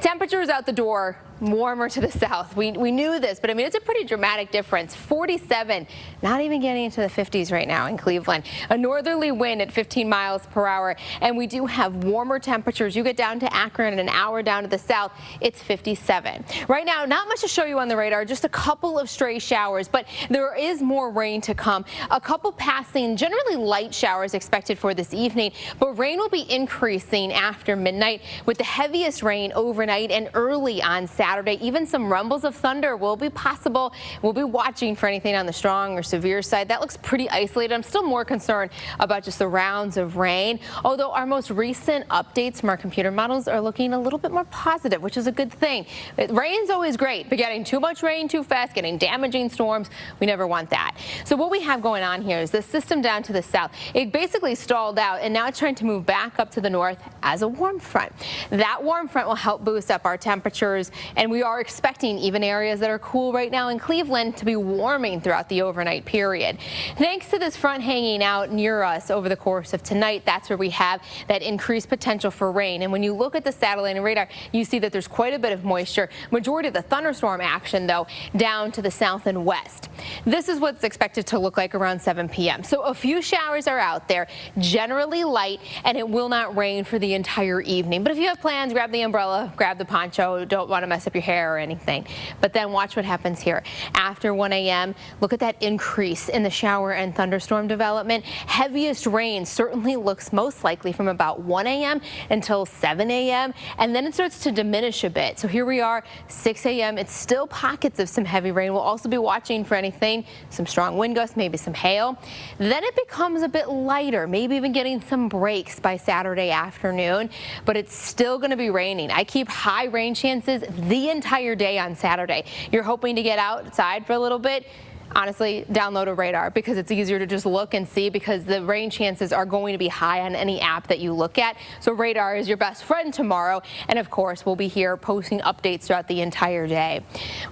Temperatures out the door, warmer to the south. We knew this, but I mean, it's a pretty dramatic difference. 47, not even getting into the 50s right now in Cleveland. A northerly wind at 15 miles per hour, and we do have warmer temperatures. You get down to Akron, an hour down to the south, it's 57. Right now, not much to show you on the radar, just a couple of stray showers, but there is more rain to come. A couple passing, generally light showers expected for this evening, but rain will be increasing after midnight with the heaviest rain overnight and early on Saturday. Even some rumbles of thunder will be possible. We'll be watching for anything on the strong or severe side. That looks pretty isolated. I'm still more concerned about just the rounds of rain, although our most recent updates from our computer models are looking a little bit more positive, which is a good thing. Rain's always great, but getting too much rain too fast, getting damaging storms, we never want that. So what we have going on here is the system down to the south. It basically stalled out, and now it's trying to move back up to the north as a warm front. That warm front will help boost up our temperatures, and we are expecting even areas that are cool right now in Cleveland to be warming throughout the overnight period. Thanks to this front hanging out near us over the course of tonight, that's where we have that increased potential for rain. And when you look at the satellite and radar, you see that there's quite a bit of moisture. Majority of the thunderstorm action, though, down to the south and west. This is what's expected to look like around 7 p.m. So a few showers are out there, generally light, and it will not rain for the entire evening. But if you have plans, grab the umbrella, grab the poncho. Don't want to mess up your hair or anything. But then watch what happens here. After 1 a.m., look at that increase in the shower and thunderstorm development. Heaviest rain certainly looks most likely from about 1 a.m. until 7 a.m. and then it starts to diminish a bit. So here we are, 6 a.m. It's still pockets of some heavy rain. We'll also be watching for anything, some strong wind gusts, maybe some hail. Then it becomes a bit lighter, maybe even getting some breaks by Saturday afternoon, but it's still going to be raining. I keep high rain chances the entire day on Saturday. You're hoping to get outside for a little bit. Honestly, download a radar because it's easier to just look and see, because the rain chances are going to be high on any app that you look at. So radar is your best friend tomorrow. And of course, we'll be here posting updates throughout the entire day.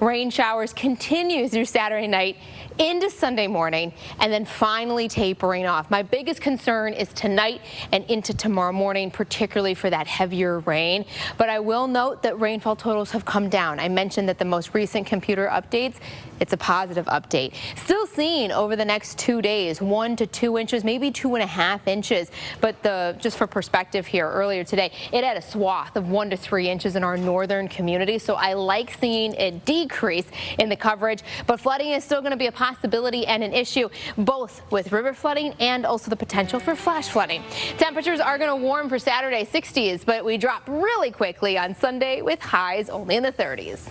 Rain showers continue through Saturday night into Sunday morning and then finally tapering off. My biggest concern is tonight and into tomorrow morning, particularly for that heavier rain. But I will note that rainfall totals have come down. I mentioned that the most recent computer updates, it's a positive update. Still seeing over the next 2 days, 1 to 2 inches, maybe 2.5 inches. But just for perspective here, earlier today, it had a swath of 1 to 3 inches in our northern community. So I like seeing a decrease in the coverage, but flooding is still going to be a possibility and an issue, both with river flooding and also the potential for flash flooding. Temperatures are going to warm for Saturday, 60s, but we drop really quickly on Sunday with highs only in the 30s.